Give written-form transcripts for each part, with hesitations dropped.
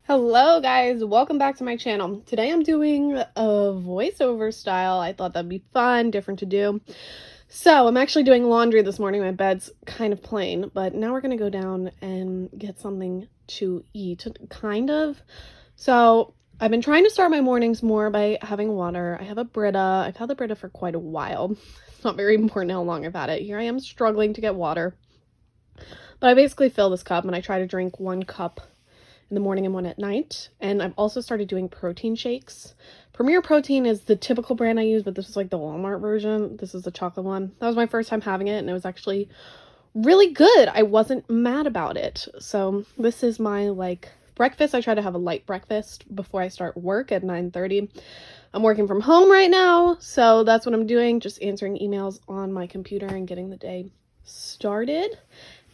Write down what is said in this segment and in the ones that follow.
Hello guys, welcome back to my channel. Today I'm doing a voiceover style. I thought that'd be fun, different to do. So I'm actually doing laundry this morning. My bed's kind of plain, but now we're gonna go down and get something to eat, kind of. So I've been trying to start my mornings more by having water. I have a Brita. I've had the Brita for quite a while. It's not very important how long I've had it. Here I am struggling to get water. But I basically fill this cup and I try to drink 1 cup in the morning and 1 at night. And I've also started doing protein shakes. Premier Protein is the typical brand I use, but this is like the Walmart version. This is the chocolate one. That was my first time having it, and it was actually really good. I wasn't mad about it. So this is my like breakfast. I try to have a light breakfast before I start work at 9:30. I'm working from home right now, so that's what I'm doing, just answering emails on my computer and getting the day started.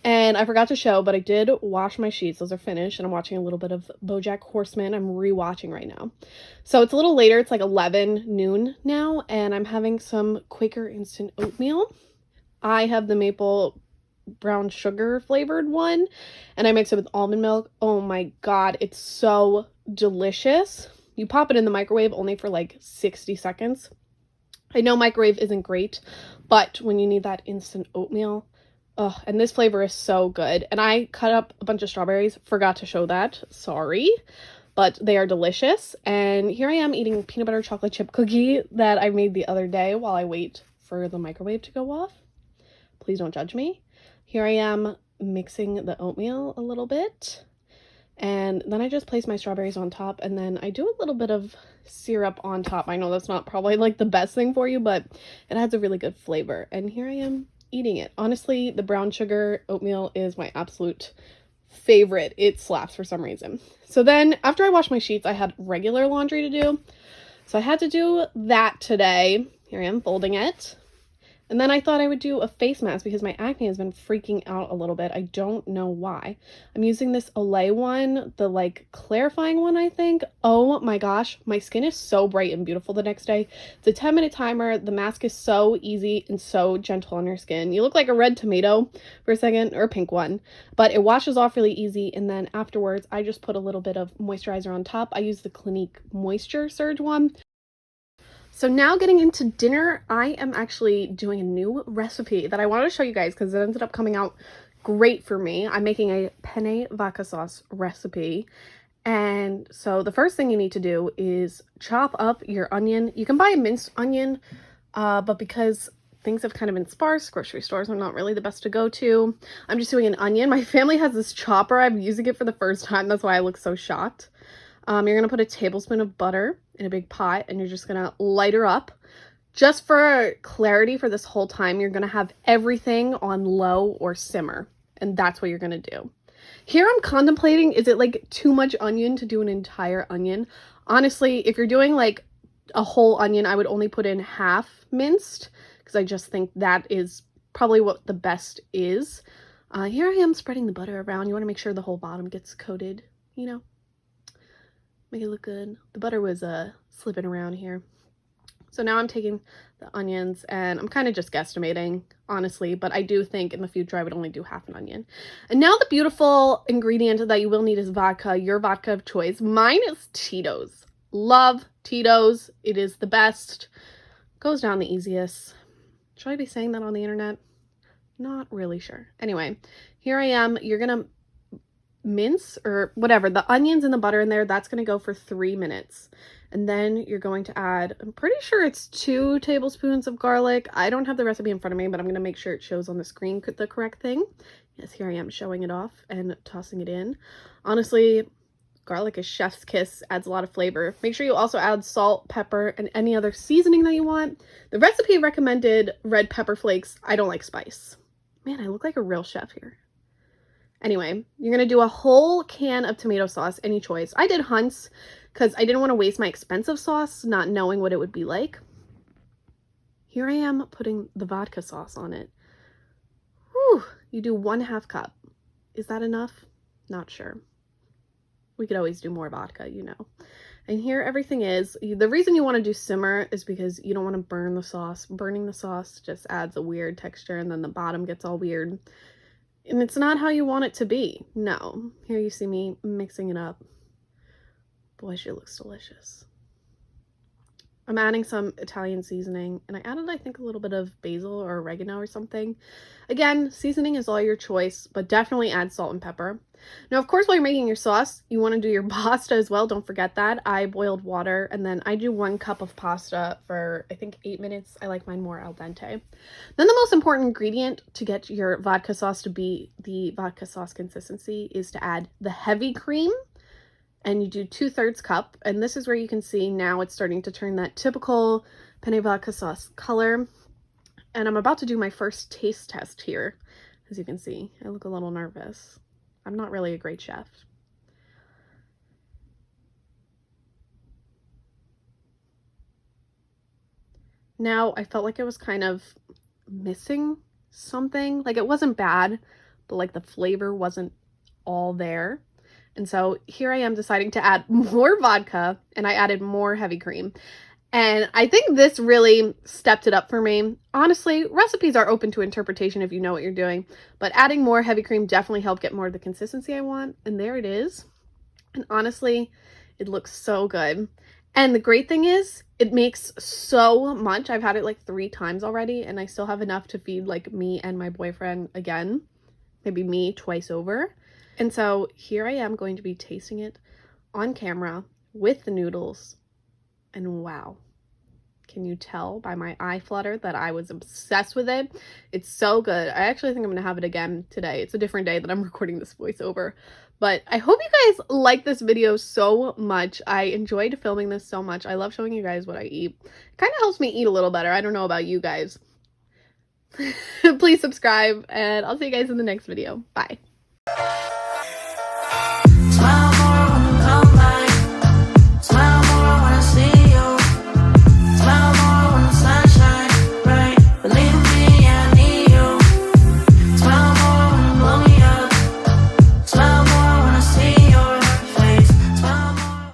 And I forgot to show, but I did wash my sheets. Those are finished, and I'm watching a little bit of BoJack Horseman. I'm rewatching right now. So it's a little later. It's like 11 noon now, and I'm having some Quaker instant oatmeal. I have the maple brown sugar flavored one, and I mix it with almond milk. Oh my god, it's so delicious. You pop it in the microwave only for like 60 seconds. I know microwave isn't great, but when you need that instant oatmeal, oh, and this flavor is so good. And I cut up a bunch of strawberries. Forgot to show that. Sorry. But they are delicious. And here I am eating peanut butter chocolate chip cookie that I made the other day while I wait for the microwave to go off. Please don't judge me. Here I am mixing the oatmeal a little bit. And then I just place my strawberries on top. And then I do a little bit of syrup on top. I know that's not probably like the best thing for you, but it has a really good flavor. And here I am eating it. Honestly, the brown sugar oatmeal is my absolute favorite. It slaps for some reason. So then after I washed my sheets, I had regular laundry to do. So I had to do that today. Here I am folding it. And then I thought I would do a face mask because my acne has been freaking out a little bit. I don't know why. I'm using this Olay one, the like clarifying one, I think. Oh my gosh, my skin is so bright and beautiful the next day. It's a 10-minute timer. The mask is so easy and so gentle on your skin. You look like a red tomato for a second, or a pink one, but it washes off really easy. And then afterwards, I just put a little bit of moisturizer on top. I use the Clinique Moisture Surge one. So now getting into dinner, I am actually doing a new recipe that I wanted to show you guys because it ended up coming out great for me. I'm making a penne vodka sauce recipe. And so the first thing you need to do is chop up your onion. You can buy a minced onion, but because things have kind of been sparse, grocery stores are not really the best to go to. I'm just doing an onion. My family has this chopper. I'm using it for the first time. That's why I look so shocked. You're going to put a tablespoon of butter in a big pot, and you're just going to light her up. Just for clarity for this whole time, you're going to have everything on low or simmer, and that's what you're going to do. Here I'm contemplating, is it like too much onion to do an entire onion? Honestly, if you're doing like a whole onion, I would only put in half minced because I just think that is probably what the best is. Here I am spreading the butter around. You want to make sure the whole bottom gets coated, you know. Make it look good. The butter was slipping around here. So now I'm taking the onions, and I'm kind of just guesstimating, honestly, but I do think in the future I would only do half an onion. And now the beautiful ingredient that you will need is vodka, your vodka of choice. Mine is Tito's. Love Tito's. It is the best. Goes down the easiest. Should I be saying that on the internet? Not really sure. Anyway, here I am. You're going to mince or whatever the onions and the butter in there. That's going to go for 3 minutes, and then you're going to add, I'm pretty sure it's 2 tablespoons of garlic. I don't have the recipe in front of me, but I'm going to make sure it shows on the screen the correct thing. Yes, here I am showing it off and tossing it in. Honestly, garlic is chef's kiss, adds a lot of flavor. Make sure you also add salt, pepper, and any other seasoning that you want. The recipe recommended red pepper flakes. I don't like spice. Man, I look like a real chef here. Anyway, you're going to do a whole can of tomato sauce, any choice. I did Hunt's because I didn't want to waste my expensive sauce, not knowing what it would be like. Here I am putting the vodka sauce on it. Whew, you do 1/2 cup. Is that enough? Not sure. We could always do more vodka, you know. And here everything is. The reason you want to do simmer is because you don't want to burn the sauce. Burning the sauce just adds a weird texture, and then the bottom gets all weird. And it's not how you want it to be. No. Here you see me mixing it up. Boy, she looks delicious. I'm adding some Italian seasoning, and I added, I think, a little bit of basil or oregano or something. Again, seasoning is all your choice, but definitely add salt and pepper. Now, of course, while you're making your sauce, you want to do your pasta as well. Don't forget that. I boiled water, and then I do 1 cup of pasta for, I think, 8 minutes. I like mine more al dente. Then the most important ingredient to get your vodka sauce to be the vodka sauce consistency is to add the heavy cream. And you do 2/3 cup, and this is where you can see now it's starting to turn that typical penne vodka sauce color. And I'm about to do my first taste test here. As you can see, I look a little nervous. I'm not really a great chef. Now, I felt like it was kind of missing something. Like, it wasn't bad, but like the flavor wasn't all there. And so here I am deciding to add more vodka, and I added more heavy cream. And I think this really stepped it up for me. Honestly, recipes are open to interpretation if you know what you're doing, but adding more heavy cream definitely helped get more of the consistency I want. And there it is. And honestly, it looks so good. And the great thing is, it makes so much. I've had it like 3 times already, and I still have enough to feed like me and my boyfriend again. Maybe me twice over. And so here I am going to be tasting it on camera with the noodles. And wow, can you tell by my eye flutter that I was obsessed with it? It's so good. I actually think I'm going to have it again today. It's a different day that I'm recording this voiceover. But I hope you guys like this video so much. I enjoyed filming this so much. I love showing you guys what I eat. It kind of helps me eat a little better. I don't know about you guys. Please subscribe, and I'll see you guys in the next video. Bye.